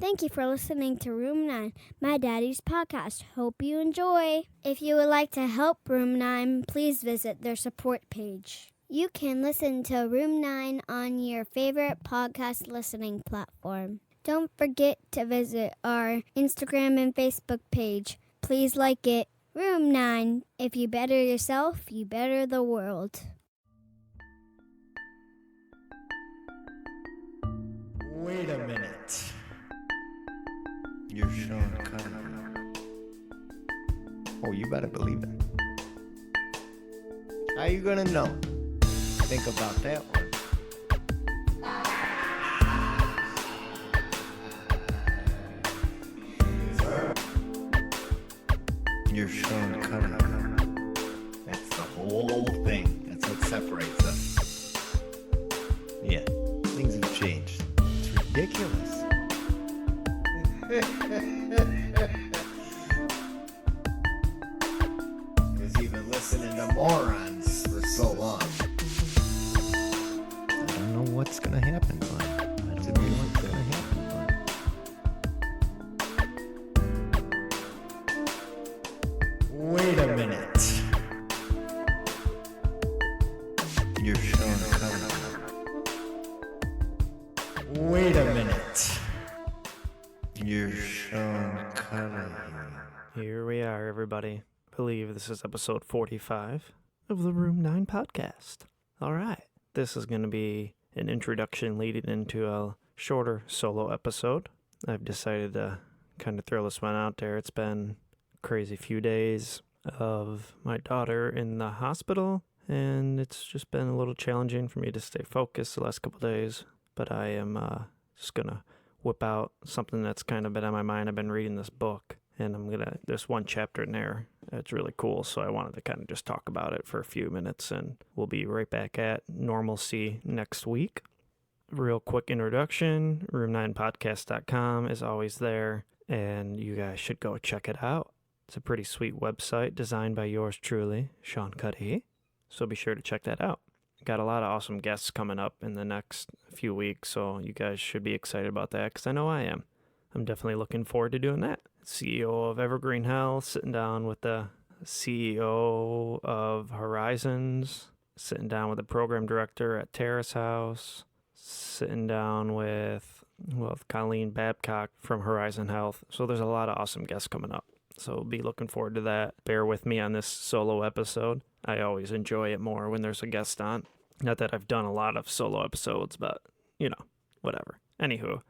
Thank you for listening to Room 9, my daddy's podcast. Hope you enjoy. If you would like to help Room 9, please visit their support page. You can listen to Room 9 on your favorite podcast listening platform. Don't forget to visit our Instagram and Facebook page. Please like it. Room 9. If you better yourself, you better the world. Wait a minute. You're Sean Cunningham. Oh, you better believe it. How you gonna know? Think about that one. You're Sean Cunningham. That's the whole thing. That's what separates us. Yeah, things have changed. It's ridiculous. Because you've been listening to morons for so long. I don't know what's gonna happen, but I don't know what's gonna happen, but. Wait a minute. You're Sean Cunningham. Wait a minute. You're Sean Cunningham. Here we are, everybody. I believe this is episode 45 of the Room 9 podcast. All right. This is going to be an introduction leading into a shorter solo episode. I've decided to kind of throw this one out there. It's been a crazy few days of my daughter in the hospital, and it's just been a little challenging for me to stay focused the last couple days. But I am just going to whip out something that's kind of been on my mind. I've been reading this book, and there's one chapter in there that's really cool, so I wanted to kind of just talk about it for a few minutes, and we'll be right back at normalcy next week. Real quick introduction, room9podcast.com is always there, and you guys should go check it out. It's a pretty sweet website designed by yours truly, Sean Cuddy, so be sure to check that out. Got a lot of awesome guests coming up in the next few weeks, so you guys should be excited about that, because I know I am. I'm definitely looking forward to doing that. CEO of Evergreen Health, sitting down with the CEO of Horizons, sitting down with the program director at Terrace House, sitting down with Colleen Babcock from Horizon Health. So there's a lot of awesome guests coming up. So be looking forward to that. Bear with me on this solo episode. I always enjoy it more when there's a guest on. Not that I've done a lot of solo episodes, but, whatever. Anywho,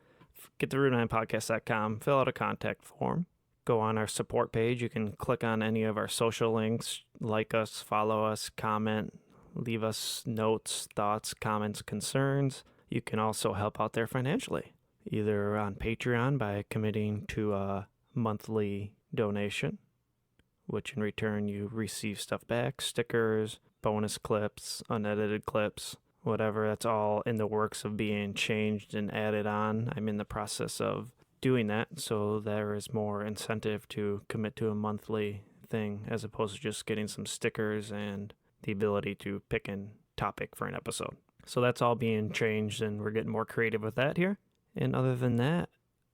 get to room9podcast.com, fill out a contact form, go on our support page. You can click on any of our social links, like us, follow us, comment, leave us notes, thoughts, comments, concerns. You can also help out there financially, either on Patreon by committing to a monthly donation, which in return you receive stuff back, stickers, bonus clips, unedited clips, whatever. That's all in the works of being changed and added on. I'm in the process of doing that, so there is more incentive to commit to a monthly thing as opposed to just getting some stickers and the ability to pick a topic for an episode. So that's all being changed, and we're getting more creative with that here. And other than that,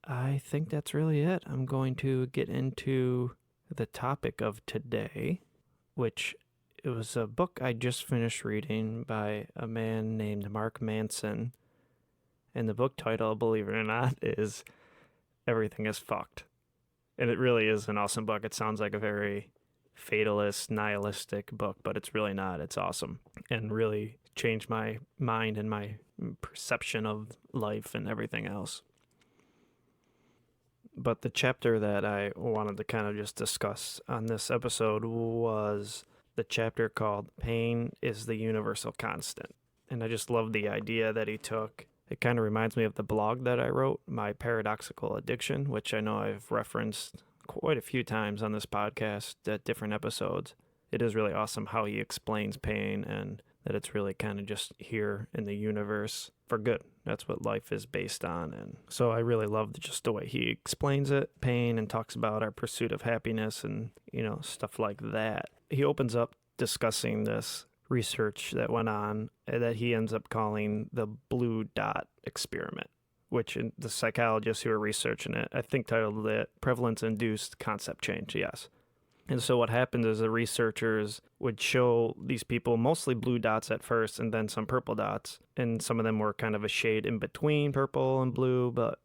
I think that's really it. I'm going to get into the topic of today, which it was a book I just finished reading by a man named Mark Manson. And the book title, believe it or not, is Everything is Fucked. And it really is an awesome book. It sounds like a very fatalist, nihilistic book, but it's really not. It's awesome and really changed my mind and my perception of life and everything else. But the chapter that I wanted to kind of just discuss on this episode was the chapter called Pain is the Universal Constant. And I just love the idea that he took. It kind of reminds me of the blog that I wrote, My Paradoxical Addiction, which I know I've referenced quite a few times on this podcast at different episodes. It is really awesome how he explains pain and that it's really kind of just here in the universe for good. That's what life is based on. And so I really loved just the way he explains it, pain, and talks about our pursuit of happiness and, stuff like that. He opens up discussing this research that went on that he ends up calling the blue dot experiment, which the psychologists who are researching it, I think titled it Prevalence-Induced Concept Change, yes. And so what happened is the researchers would show these people mostly blue dots at first and then some purple dots. And some of them were kind of a shade in between purple and blue. But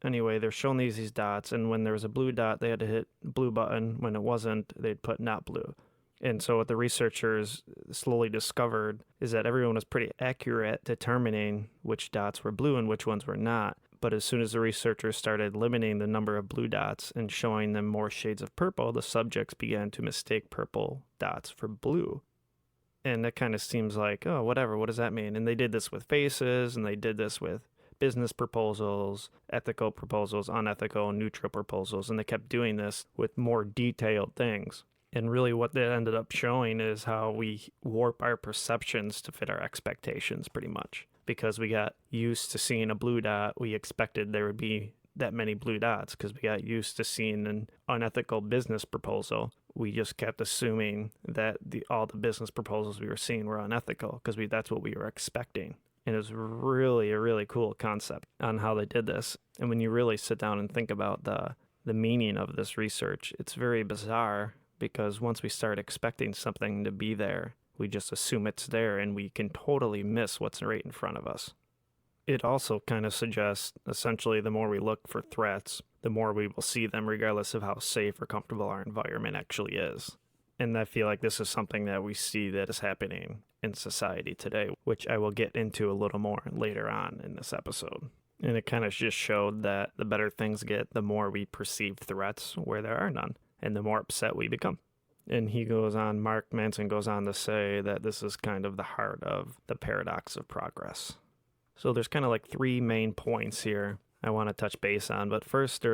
anyway, they're showing these dots. And when there was a blue dot, they had to hit blue button. When it wasn't, they'd put not blue. And so what the researchers slowly discovered is that everyone was pretty accurate at determining which dots were blue and which ones were not. But as soon as the researchers started limiting the number of blue dots and showing them more shades of purple, the subjects began to mistake purple dots for blue. And that kind of seems like, oh, whatever, what does that mean? And they did this with faces, and they did this with business proposals, ethical proposals, unethical, neutral proposals, and they kept doing this with more detailed things. And really what that ended up showing is how we warp our perceptions to fit our expectations pretty much. Because we got used to seeing a blue dot, we expected there would be that many blue dots because we got used to seeing an unethical business proposal. We just kept assuming that all the business proposals we were seeing were unethical because that's what we were expecting. And it was really a really cool concept on how they did this. And when you really sit down and think about the meaning of this research, it's very bizarre because once we start expecting something to be there, we just assume it's there and we can totally miss what's right in front of us. It also kind of suggests, essentially, the more we look for threats, the more we will see them regardless of how safe or comfortable our environment actually is. And I feel like this is something that we see that is happening in society today, which I will get into a little more later on in this episode. And it kind of just showed that the better things get, the more we perceive threats where there are none, and the more upset we become. And Mark Manson goes on to say that this is kind of the heart of the paradox of progress. So there's kind of like three main points here I want to touch base on. But first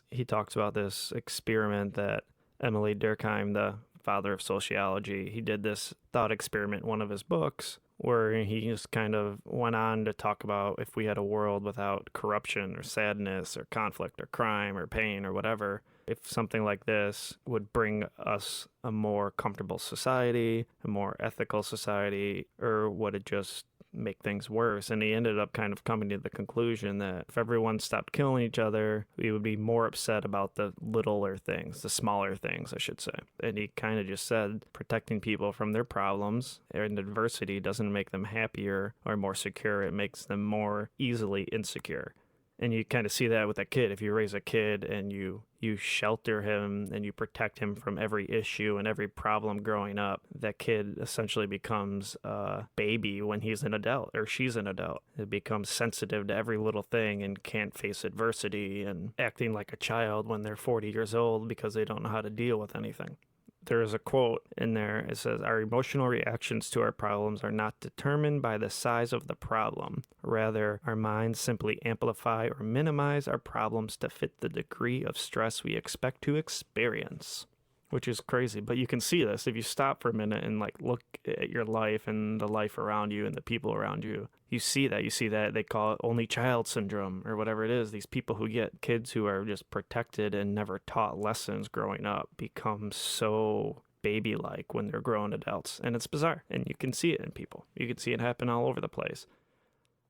he talks about this experiment that Emile Durkheim, the father of sociology, he did this thought experiment in one of his books where he just kind of went on to talk about if we had a world without corruption or sadness or conflict or crime or pain or whatever, if something like this would bring us a more comfortable society, a more ethical society, or would it just make things worse? And he ended up kind of coming to the conclusion that if everyone stopped killing each other, we would be more upset about the littler things, the smaller things, I should say. And he kind of just said protecting people from their problems and adversity doesn't make them happier or more secure. It makes them more easily insecure. And you kind of see that with a kid. If you raise a kid and you shelter him and you protect him from every issue and every problem growing up, that kid essentially becomes a baby when he's an adult or she's an adult. It becomes sensitive to every little thing and can't face adversity and acting like a child when they're 40 years old because they don't know how to deal with anything. There is a quote in there. It says, "Our emotional reactions to our problems are not determined by the size of the problem. Rather, our minds simply amplify or minimize our problems to fit the degree of stress we expect to experience." Which is crazy, but you can see this if you stop for a minute and look at your life and the life around you and the people around you. You see that they call it only child syndrome or whatever it is. These people who get kids who are just protected and never taught lessons growing up become so baby-like when they're grown adults, and it's bizarre. And you can see it in people. You can see it happen all over the place.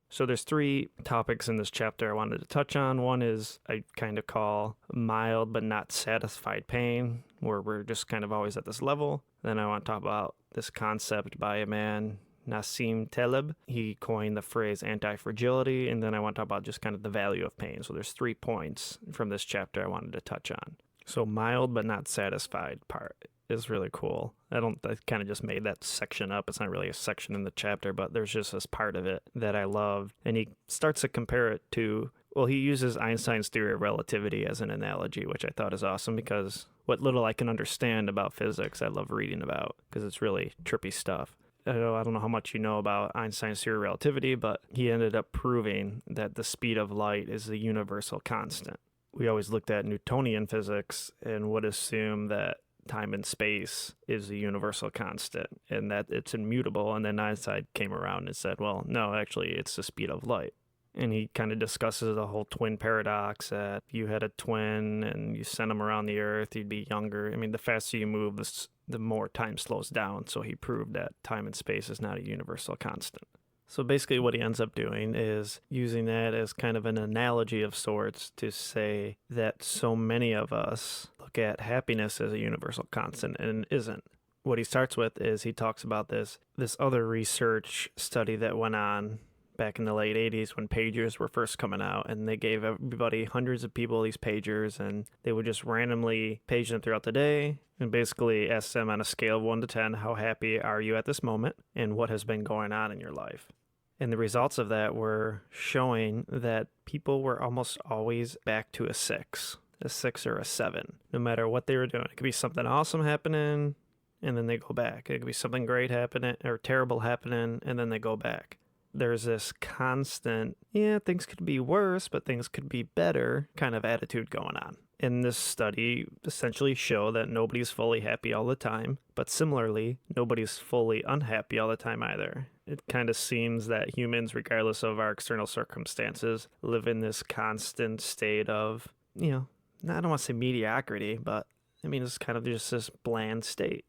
So there's three topics in this chapter I wanted to touch on. One is I kind of call mild but not satisfied pain, where we're just kind of always at this level. Then I want to talk about this concept by a man, Nassim Taleb. He coined the phrase antifragility. And then I want to talk about just kind of the value of pain. So there's 3 points from this chapter I wanted to touch on. So mild but not satisfied part is really cool. I kind of just made that section up. It's not really a section in the chapter, but there's just this part of it that I love. And he starts to compare it to, he uses Einstein's theory of relativity as an analogy, which I thought is awesome because what little I can understand about physics, I love reading about because it's really trippy stuff. I don't know how much you know about Einstein's theory of relativity, but he ended up proving that the speed of light is the universal constant. We always looked at Newtonian physics and would assume that time and space is the universal constant and that it's immutable. And then Einstein came around and said, well, no, actually, it's the speed of light. And he kind of discusses the whole twin paradox that if you had a twin and you sent them around the earth, you'd be younger. I mean, the faster you move, the more time slows down. So he proved that time and space is not a universal constant. So basically what he ends up doing is using that as kind of an analogy of sorts to say that so many of us look at happiness as a universal constant, and it isn't. What he starts with is he talks about this other research study that went on back in the late 80s when pagers were first coming out, and they gave everybody, hundreds of people, these pagers, and they would just randomly page them throughout the day and basically ask them on a scale of 1 to 10, how happy are you at this moment and what has been going on in your life. And the results of that were showing that people were almost always back to a 6 or a 7, no matter what they were doing. It could be something awesome happening, and then they go back. It could be something great happening or terrible happening, and then they go back. There's this constant, things could be worse, but things could be better kind of attitude going on. And this study essentially showed that nobody's fully happy all the time, but similarly, nobody's fully unhappy all the time either. It kind of seems that humans, regardless of our external circumstances, live in this constant state of, I don't want to say mediocrity, but it's kind of just this bland state.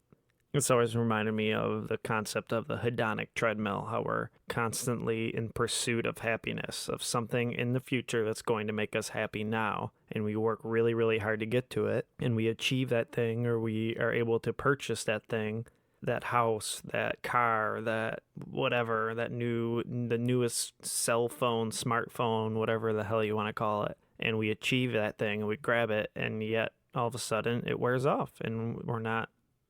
It's always reminded me of the concept of the hedonic treadmill, how we're constantly in pursuit of happiness, of something in the future that's going to make us happy now. And we work really, really hard to get to it. And we achieve that thing, or we are able to purchase that thing, that house, that car, that whatever, the newest cell phone, smartphone, whatever the hell you want to call it. And we achieve that thing and we grab it. And yet all of a sudden it wears off and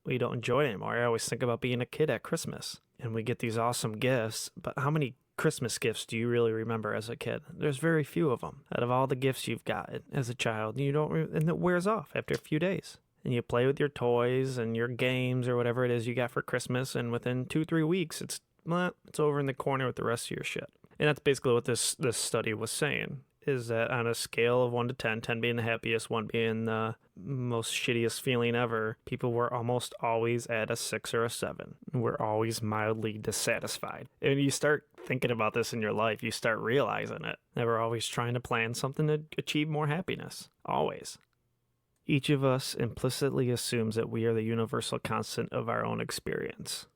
we don't enjoy it anymore. I always think about being a kid at Christmas, and we get these awesome gifts, but how many Christmas gifts do you really remember as a kid? There's very few of them. Out of all the gifts you've gotten as a child, and it wears off after a few days. And you play with your toys and your games or whatever it is you got for Christmas, and within 2-3 weeks, it's over in the corner with the rest of your shit. And that's basically what this study was saying, is that on a scale of 1 to 10, 10 being the happiest, 1 being the most shittiest feeling ever, people were almost always at a 6 or a 7. We're always mildly dissatisfied. And you start thinking about this in your life, you start realizing it. That we're always trying to plan something to achieve more happiness. Always. Each of us implicitly assumes that we are the universal constant of our own experience.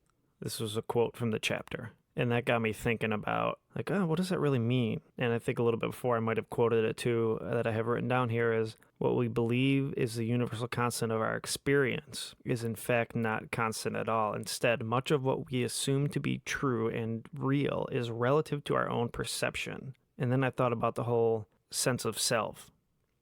This was a quote from the chapter. And that got me thinking about, what does that really mean? And I think a little bit before I might have quoted it too, that I have written down here is, what we believe is the universal constant of our experience is in fact not constant at all. Instead, much of what we assume to be true and real is relative to our own perception. And then I thought about the whole sense of self.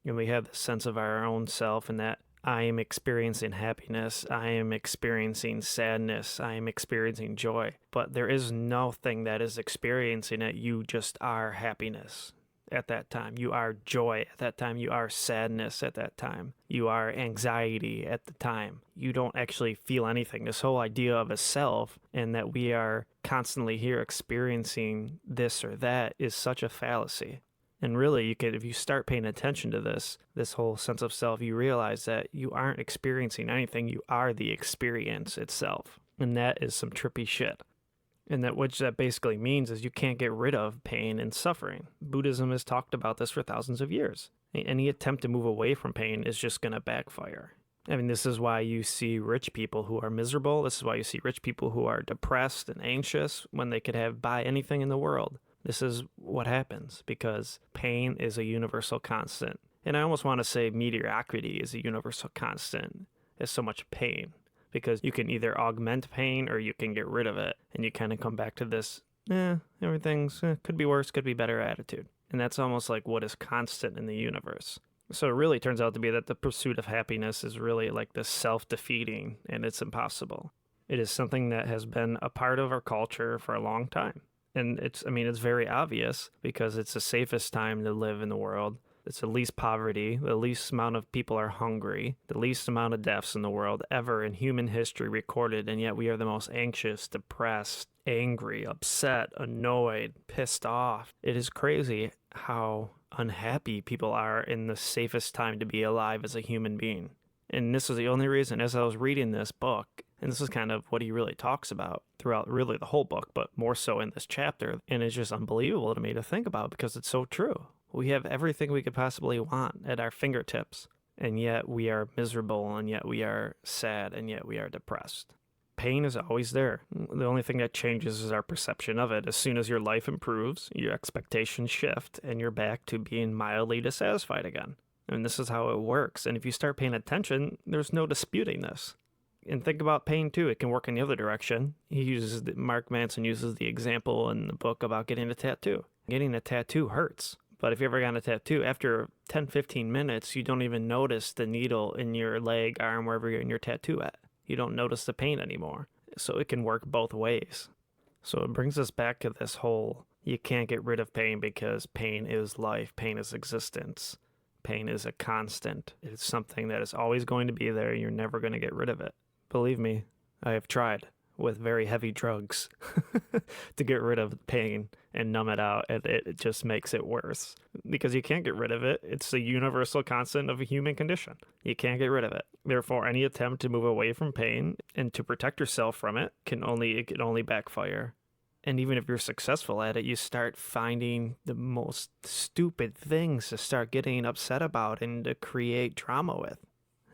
And we have the sense of our own self, and that I am experiencing happiness, I am experiencing sadness, I am experiencing joy. But there is nothing that is experiencing it. You just are happiness at that time. You are joy at that time. You are sadness at that time. You are anxiety at the time. You don't actually feel anything. This whole idea of a self and that we are constantly here experiencing this or that is such a fallacy. And really, if you start paying attention to this whole sense of self, you realize that you aren't experiencing anything. You are the experience itself. And that is some trippy shit. And what that basically means is you can't get rid of pain and suffering. Buddhism has talked about this for thousands of years. Any attempt to move away from pain is just going to backfire. This is why you see rich people who are miserable. This is why you see rich people who are depressed and anxious when they could buy anything in the world. This is what happens because pain is a universal constant. And I almost want to say mediocrity is a universal constant. There's so much pain because you can either augment pain or you can get rid of it. And you kind of come back to this, everything's could be worse, could be better attitude. And that's almost like what is constant in the universe. So it really turns out to be that the pursuit of happiness is really like this self-defeating, and it's impossible. It is something that has been a part of our culture for a long time. And it's very obvious because it's the safest time to live in the world. It's the least poverty, the least amount of people are hungry, the least amount of deaths in the world ever in human history recorded, and yet we are the most anxious, depressed, angry, upset, annoyed, pissed off. It is crazy how unhappy people are in the safest time to be alive as a human being. And this was the only reason, as I was reading this book, and this is kind of what he really talks about throughout really the whole book, but more so in this chapter. And it's just unbelievable to me to think about because it's so true. We have everything we could possibly want at our fingertips. And yet we are miserable, and yet we are sad, and yet we are depressed. Pain is always there. The only thing that changes is our perception of it. As soon as your life improves, your expectations shift, and you're back to being mildly dissatisfied again. And this is how it works. And if you start paying attention, there's no disputing this. And think about pain too. It can work in the other direction. Mark Manson uses the example in the book about getting a tattoo. Getting a tattoo hurts. But if you ever got a tattoo, after 10, 15 minutes, you don't even notice the needle in your leg, arm, wherever you're in your tattoo at. You don't notice the pain anymore. So it can work both ways. So it brings us back to this whole, you can't get rid of pain because pain is life, pain is existence. Pain is a constant. It's something that is always going to be there. You're never going to get rid of it. Believe me, I have tried with very heavy drugs to get rid of pain and numb it out, and it just makes it worse because you can't get rid of it. It's a universal constant of a human condition. You can't get rid of it. Therefore, any attempt to move away from pain and to protect yourself from it can only backfire. And even if you're successful at it, you start finding the most stupid things to start getting upset about and to create drama with.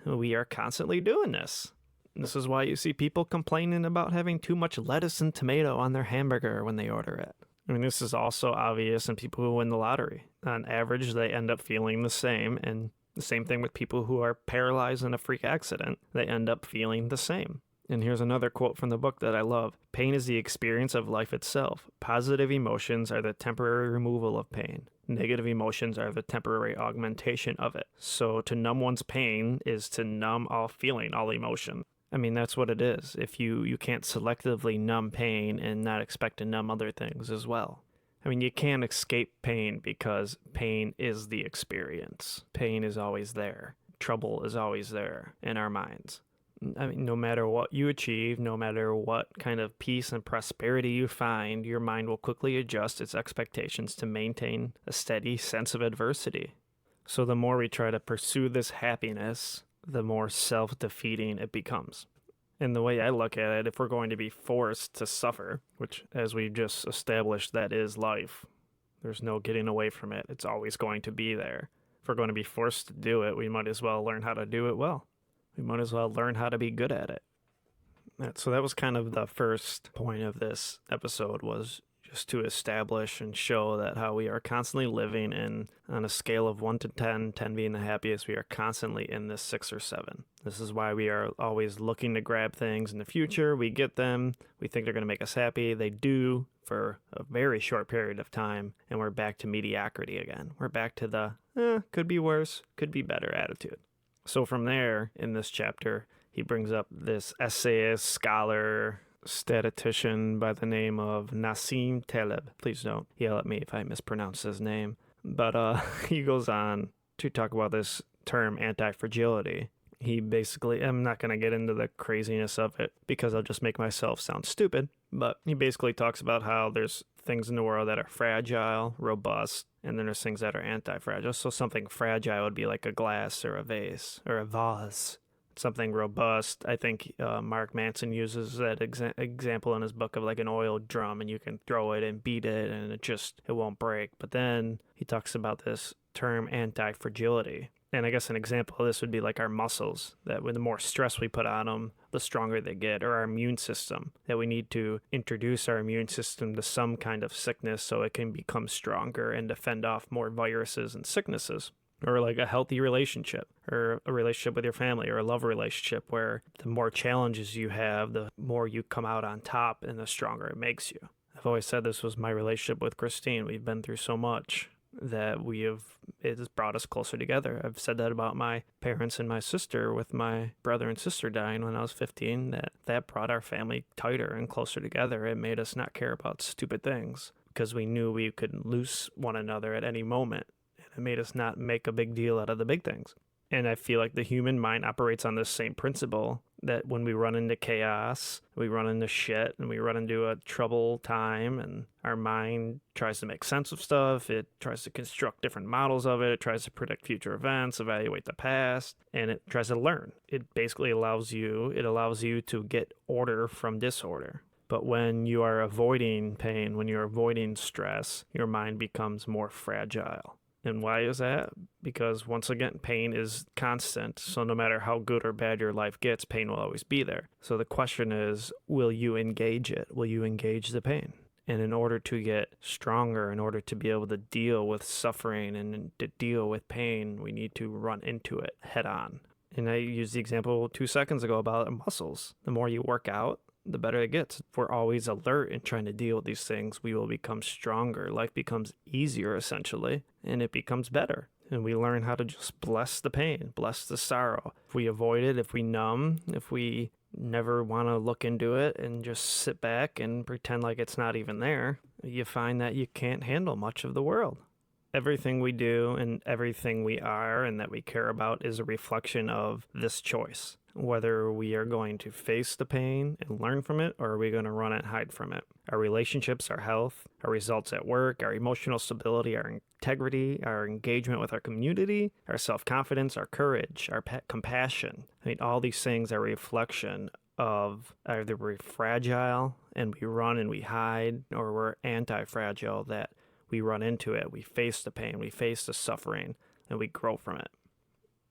We are constantly doing this. This is why you see people complaining about having too much lettuce and tomato on their hamburger when they order it. I mean, this is also obvious in people who win the lottery. On average, they end up feeling the same, and the same thing with people who are paralyzed in a freak accident. They end up feeling the same. And here's another quote from the book that I love. Pain is the experience of life itself. Positive emotions are the temporary removal of pain. Negative emotions are the temporary augmentation of it. So to numb one's pain is to numb all feeling, all emotion. I mean, that's what it is. If you can't selectively numb pain and not expect to numb other things as well. I mean, you can't escape pain because pain is the experience. Pain is always there. Trouble is always there in our minds. I mean, no matter what you achieve, no matter what kind of peace and prosperity you find, your mind will quickly adjust its expectations to maintain a steady sense of adversity. So the more we try to pursue this happiness, the more self-defeating it becomes. And the way I look at it, if we're going to be forced to suffer, which as we just established, that is life. There's no getting away from it. It's always going to be there. If we're going to be forced to do it, we might as well learn how to do it well. We might as well learn how to be good at it. So that was kind of the first point of this episode, was just to establish and show that how we are constantly living in, on a scale of 1 to 10, 10 being the happiest, we are constantly in this 6 or 7. This is why we are always looking to grab things in the future. We get them. We think they're going to make us happy. They do for a very short period of time, and we're back to mediocrity again. We're back to the, could be worse, could be better attitude. So from there, in this chapter, he brings up this essayist, scholar, statistician by the name of Nassim Taleb. Please don't yell at me if I mispronounce his name. But he goes on to talk about this term antifragility. He basically, I'm not going to get into the craziness of it because I'll just make myself sound stupid, but he basically talks about how there's things in the world that are fragile, robust, and then there's things that are anti-fragile. So something fragile would be like a glass or a vase or a vase. Something robust. I think Mark Manson uses that example in his book of like an oil drum, and you can throw it and beat it and it won't break. But then he talks about this term anti-fragility. And I guess an example of this would be like our muscles, that with the more stress we put on them, the stronger they get, or our immune system, that we need to introduce our immune system to some kind of sickness so it can become stronger and to fend off more viruses and sicknesses. Or like a healthy relationship, or a relationship with your family, or a love relationship where the more challenges you have, the more you come out on top and the stronger it makes you. I've always said this was my relationship with Christine. We've been through so much that it has brought us closer together. I've said that about my parents and my sister, with my brother and sister dying when I was 15, that brought our family tighter and closer together. It made us not care about stupid things because we knew we could lose one another at any moment. It made us not make a big deal out of the big things. And I feel like the human mind operates on this same principle, that when we run into chaos, we run into shit, and we run into a trouble time, and our mind tries to make sense of stuff. It tries to construct different models of it. It tries to predict future events, evaluate the past, and it tries to learn. It basically allows you to get order from disorder. But when you are avoiding pain, when you're avoiding stress, your mind becomes more fragile. And why is that? Because once again, pain is constant. So no matter how good or bad your life gets, pain will always be there. So the question is, will you engage it? Will you engage the pain? And in order to get stronger, in order to be able to deal with suffering and to deal with pain, we need to run into it head on. And I used the example 2 seconds ago about muscles. The more you work out, the better it gets. If we're always alert and trying to deal with these things, we will become stronger. Life becomes easier, essentially, and it becomes better. And we learn how to just bless the pain, bless the sorrow. If we avoid it, if we numb, if we never want to look into it and just sit back and pretend like it's not even there, you find that you can't handle much of the world. Everything we do and everything we are and that we care about is a reflection of this choice. Whether we are going to face the pain and learn from it, or are we going to run and hide from it? Our relationships, our health, our results at work, our emotional stability, our integrity, our engagement with our community, our self-confidence, our courage, our compassion. I mean, all these things are a reflection of either we're fragile and we run and we hide, or we're anti-fragile, that we run into it, we face the pain, we face the suffering, and we grow from it.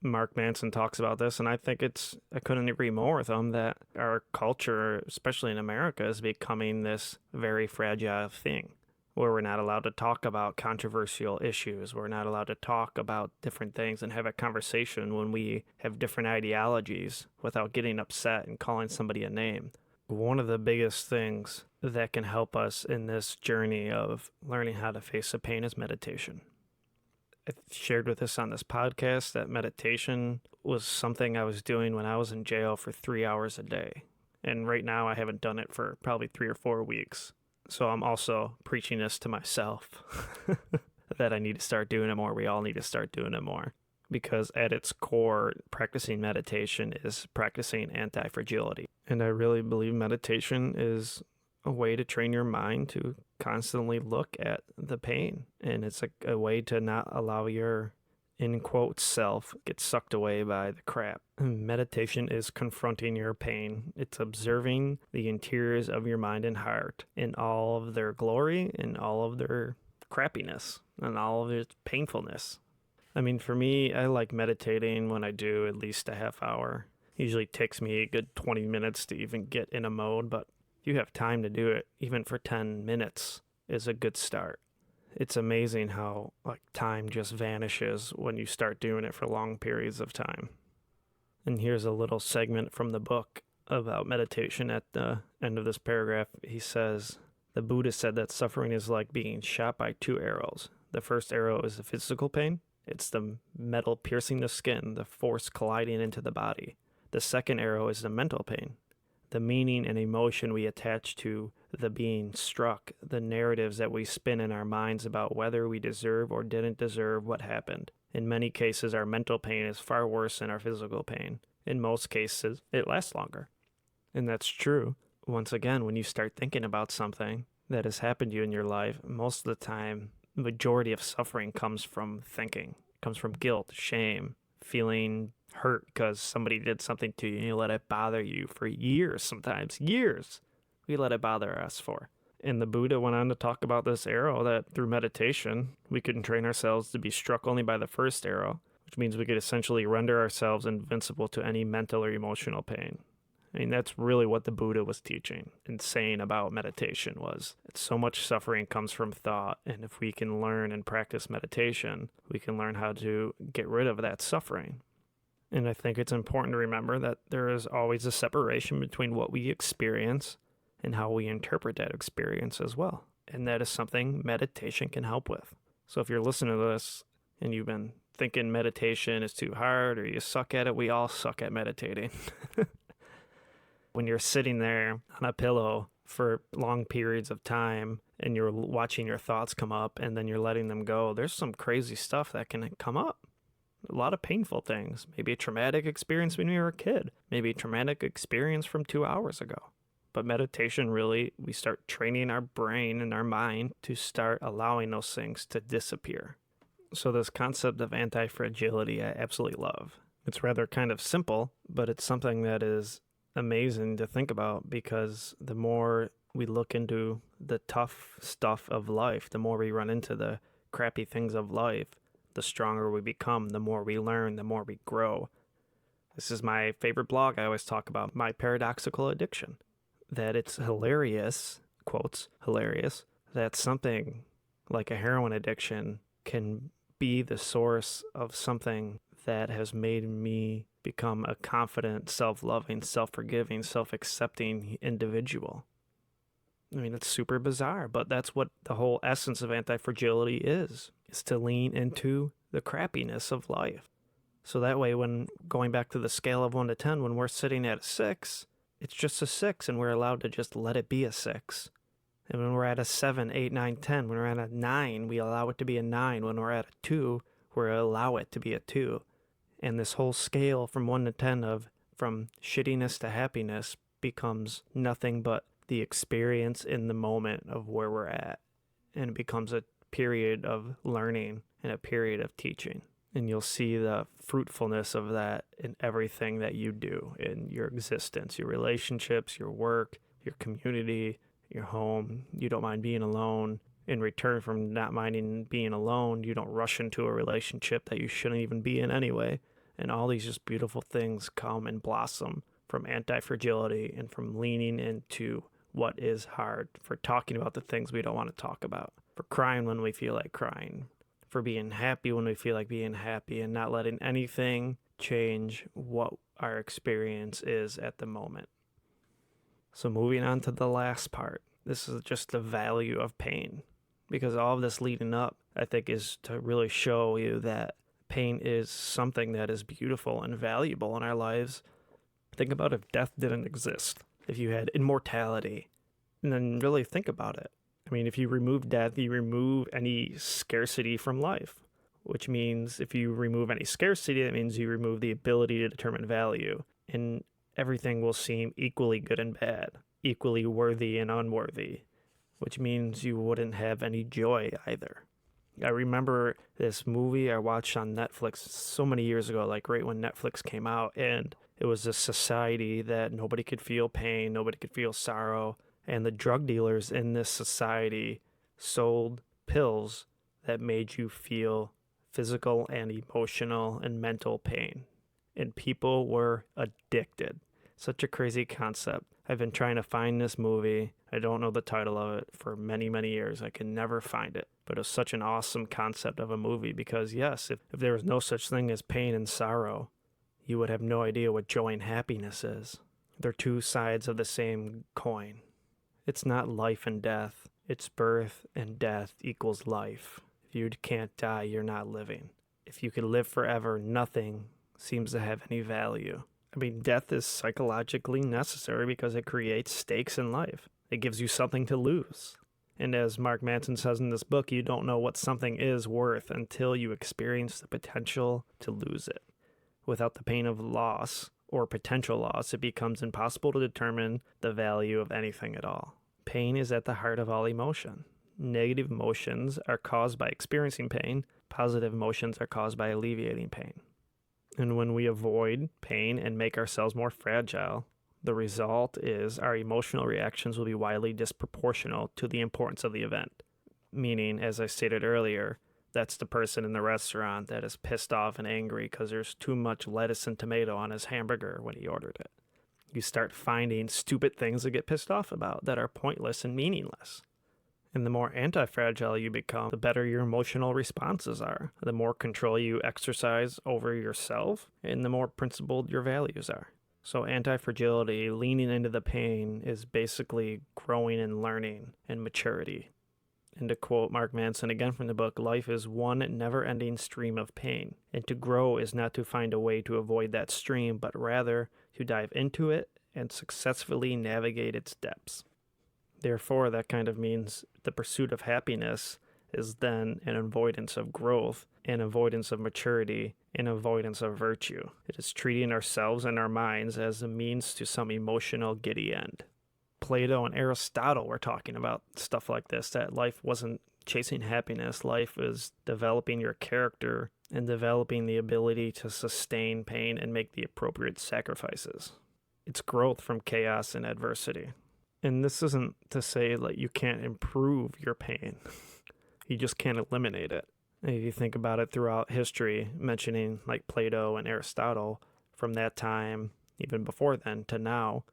Mark Manson talks about this, and I think I couldn't agree more with him, that our culture, especially in America, is becoming this very fragile thing where we're not allowed to talk about controversial issues. We're not allowed to talk about different things and have a conversation when we have different ideologies without getting upset and calling somebody a name. One of the biggest things that can help us in this journey of learning how to face the pain is meditation. I've shared with us on this podcast that meditation was something I was doing when I was in jail for 3 hours a day. And right now I haven't done it for probably 3 or 4 weeks. So I'm also preaching this to myself that I need to start doing it more. We all need to start doing it more. Because at its core, practicing meditation is practicing antifragility. And I really believe meditation is a way to train your mind to constantly look at the pain. And it's a way to not allow your, in quotes, self get sucked away by the crap. Meditation is confronting your pain. It's observing the interiors of your mind and heart in all of their glory and all of their crappiness and all of its painfulness. I mean, for me, I like meditating when I do at least a half hour. Usually takes me a good 20 minutes to even get in a mode, but you have time to do it. Even for 10 minutes is a good start. It's amazing how time just vanishes when you start doing it for long periods of time. And here's a little segment from the book about meditation. At the end of this paragraph, he says, the Buddha said that suffering is like being shot by 2 arrows. The first arrow is the physical pain. It's the metal piercing the skin, the force colliding into the body. The second arrow is the mental pain, the meaning and emotion we attach to the being struck, the narratives that we spin in our minds about whether we deserve or didn't deserve what happened. In many cases, our mental pain is far worse than our physical pain. In most cases, it lasts longer. And that's true. Once again, when you start thinking about something that has happened to you in your life, most of the time, the majority of suffering comes from thinking. It comes from guilt, shame, feeling hurt because somebody did something to you and you let it bother you for years, sometimes years. We let it bother us for. And the Buddha went on to talk about this arrow, that through meditation, we can train ourselves to be struck only by the first arrow, which means we could essentially render ourselves invincible to any mental or emotional pain. I mean, that's really what the Buddha was teaching and saying about meditation was that so much suffering comes from thought. And if we can learn and practice meditation, we can learn how to get rid of that suffering. And I think it's important to remember that there is always a separation between what we experience and how we interpret that experience as well. And that is something meditation can help with. So if you're listening to this and you've been thinking meditation is too hard or you suck at it, we all suck at meditating. When you're sitting there on a pillow for long periods of time and you're watching your thoughts come up and then you're letting them go, there's some crazy stuff that can come up. A lot of painful things. Maybe a traumatic experience when you were a kid. Maybe a traumatic experience from 2 hours ago. But meditation really, we start training our brain and our mind to start allowing those things to disappear. So this concept of anti-fragility, I absolutely love. It's rather kind of simple, but it's something that is amazing to think about, because the more we look into the tough stuff of life, the more we run into the crappy things of life, the stronger we become, the more we learn, the more we grow. This is my favorite blog. I always talk about my paradoxical addiction, that it's hilarious, quotes, hilarious, that something like a heroin addiction can be the source of something that has made me become a confident, self-loving, self-forgiving, self-accepting individual. I mean, it's super bizarre, but that's what the whole essence of antifragility is to lean into the crappiness of life. So that way, when going back to the scale of 1 to 10, when we're sitting at a 6, it's just a 6, and we're allowed to just let it be a 6. And when we're at a 7, 8, 9, 10, when we're at a 9, we allow it to be a 9. When we're at a 2, we allow it to be a 2. And this whole scale from 1 to 10 from shittiness to happiness becomes nothing but the experience in the moment of where we're at. And it becomes a period of learning and a period of teaching. And you'll see the fruitfulness of that in everything that you do in your existence, your relationships, your work, your community, your home. You don't mind being alone. In return from not minding being alone, you don't rush into a relationship that you shouldn't even be in anyway. And all these just beautiful things come and blossom from anti-fragility and from leaning into what is hard, for talking about the things we don't want to talk about, for crying when we feel like crying, for being happy when we feel like being happy, and not letting anything change what our experience is at the moment. So moving on to the last part, this is just the value of pain, because all of this leading up, I think, is to really show you that pain is something that is beautiful and valuable in our lives. Think about if death didn't exist, if you had immortality, and then really think about it. I mean, if you remove death, you remove any scarcity from life, which means if you remove any scarcity, that means you remove the ability to determine value, and everything will seem equally good and bad, equally worthy and unworthy, which means you wouldn't have any joy either. I remember this movie I watched on Netflix so many years ago, like right when Netflix came out, and it was a society that nobody could feel pain, nobody could feel sorrow, and the drug dealers in this society sold pills that made you feel physical and emotional and mental pain. And people were addicted. Such a crazy concept. I've been trying to find this movie. I don't know the title of it for many, many years. I can never find it. But it was such an awesome concept of a movie because, yes, if there was no such thing as pain and sorrow, you would have no idea what joy and happiness is. They're two sides of the same coin. It's not life and death. It's birth and death equals life. If you can't die, you're not living. If you could live forever, nothing seems to have any value. I mean, death is psychologically necessary because it creates stakes in life. It gives you something to lose. And as Mark Manson says in this book, you don't know what something is worth until you experience the potential to lose it. Without the pain of loss or potential loss, it becomes impossible to determine the value of anything at all. Pain is at the heart of all emotion. Negative emotions are caused by experiencing pain. Positive emotions are caused by alleviating pain. And when we avoid pain and make ourselves more fragile, the result is our emotional reactions will be wildly disproportional to the importance of the event. Meaning, as I stated earlier, that's the person in the restaurant that is pissed off and angry because there's too much lettuce and tomato on his hamburger when he ordered it. You start finding stupid things to get pissed off about that are pointless and meaningless. And the more anti-fragile you become, the better your emotional responses are. The more control you exercise over yourself, and the more principled your values are. So anti-fragility, leaning into the pain, is basically growing and learning and maturity. And to quote Mark Manson again from the book, life is one never-ending stream of pain. And to grow is not to find a way to avoid that stream, but rather to dive into it and successfully navigate its depths. Therefore, that kind of means the pursuit of happiness is then an avoidance of growth, an avoidance of maturity, an avoidance of virtue. It is treating ourselves and our minds as a means to some emotional giddy end. Plato and Aristotle were talking about stuff like this, that life wasn't chasing happiness. Life is developing your character and developing the ability to sustain pain and make the appropriate sacrifices. It's growth from chaos and adversity. And this isn't to say that you can't improve your pain. You just can't eliminate it. If you think about it throughout history, mentioning like Plato and Aristotle, from that time, even before then to now,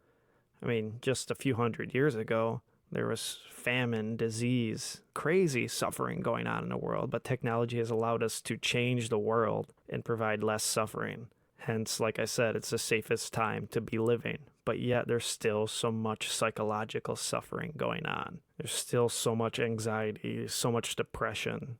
I mean, just a few hundred years ago, there was famine, disease, crazy suffering going on in the world, but technology has allowed us to change the world and provide less suffering. Hence, like I said, it's the safest time to be living, but yet there's still so much psychological suffering going on. There's still so much anxiety, so much depression.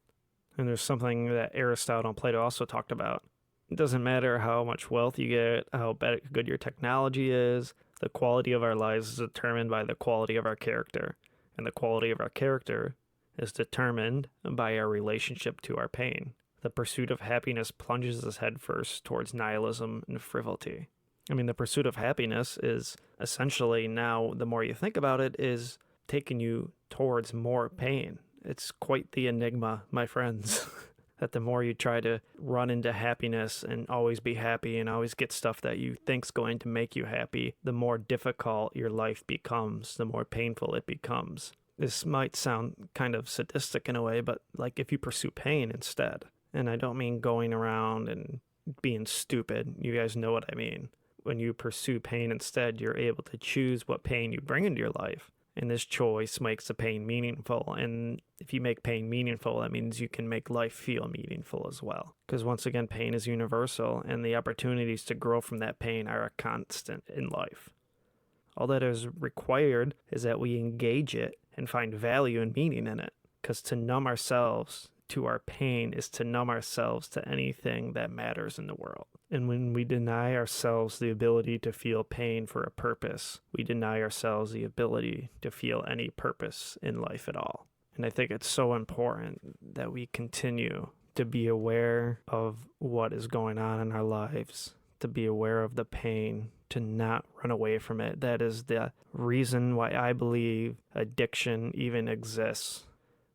And there's something that Aristotle and Plato also talked about. It doesn't matter how much wealth you get, how good your technology is. The quality of our lives is determined by the quality of our character. And the quality of our character is determined by our relationship to our pain. The pursuit of happiness plunges us headfirst towards nihilism and frivolity. I mean, the pursuit of happiness is essentially now, the more you think about it, is taking you towards more pain. It's quite the enigma, my friends. That the more you try to run into happiness and always be happy and always get stuff that you think's going to make you happy, the more difficult your life becomes, the more painful it becomes. This might sound kind of sadistic in a way, but like if you pursue pain instead, and I don't mean going around and being stupid, you guys know what I mean. When you pursue pain instead, you're able to choose what pain you bring into your life. And this choice makes the pain meaningful. And if you make pain meaningful, that means you can make life feel meaningful as well. Because once again, pain is universal, and the opportunities to grow from that pain are a constant in life. All that is required is that we engage it and find value and meaning in it. Because to numb ourselves to our pain is to numb ourselves to anything that matters in the world. And when we deny ourselves the ability to feel pain for a purpose, we deny ourselves the ability to feel any purpose in life at all. And I think it's so important that we continue to be aware of what is going on in our lives, to be aware of the pain, to not run away from it. That is the reason why I believe addiction even exists.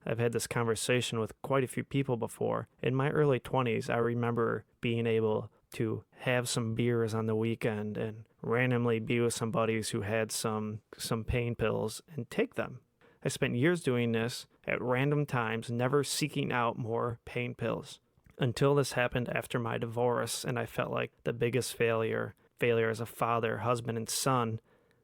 I've had this conversation with quite a few people before. In my early 20s, I remember being able to have some beers on the weekend and randomly be with some buddies who had some pain pills and take them. I spent years doing this at random times, never seeking out more pain pills. Until this happened after my divorce, and I felt like the biggest failure as a father, husband, and son.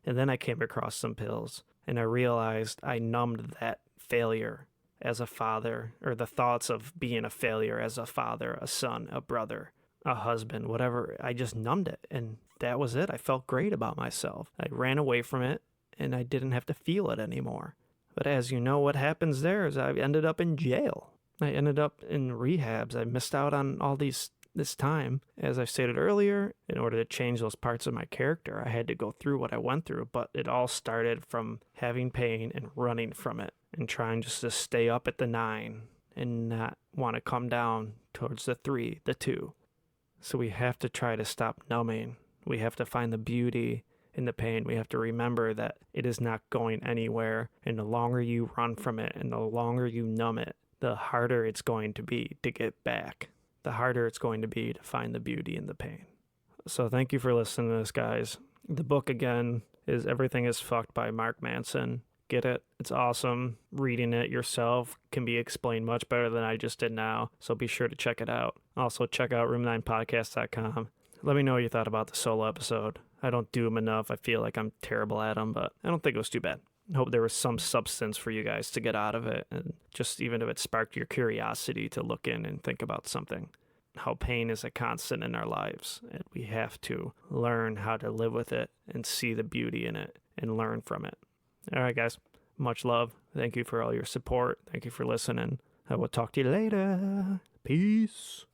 And then I came across some pills, and I realized I numbed that failure as a father, or the thoughts of being a failure as a father, a son, a brother, a husband, whatever. I just numbed it, and that was it. I felt great about myself. I ran away from it, and I didn't have to feel it anymore. But as you know, what happens there is I ended up in jail. I ended up in rehabs. I missed out on all this time. As I stated earlier, in order to change those parts of my character, I had to go through what I went through, but it all started from having pain and running from it and trying just to stay up at the 9 and not want to come down towards the 3, the 2. So we have to try to stop numbing. We have to find the beauty in the pain. We have to remember that it is not going anywhere, and the longer you run from it and the longer you numb it, the harder it's going to be to get back. The harder it's going to be to find the beauty in the pain. So thank you for listening to this, guys. The book, again, is Everything is Fucked by Mark Manson. Get it? It's awesome. Reading it yourself can be explained much better than I just did now, so be sure to check it out. Also, check out room9podcast.com. Let me know what you thought about the solo episode. I don't do them enough. I feel like I'm terrible at them, but I don't think it was too bad. I hope there was some substance for you guys to get out of it, and just even if it sparked your curiosity to look in and think about something. How pain is a constant in our lives, and we have to learn how to live with it and see the beauty in it and learn from it. All right, guys. Much love. Thank you for all your support. Thank you for listening. I will talk to you later. Peace.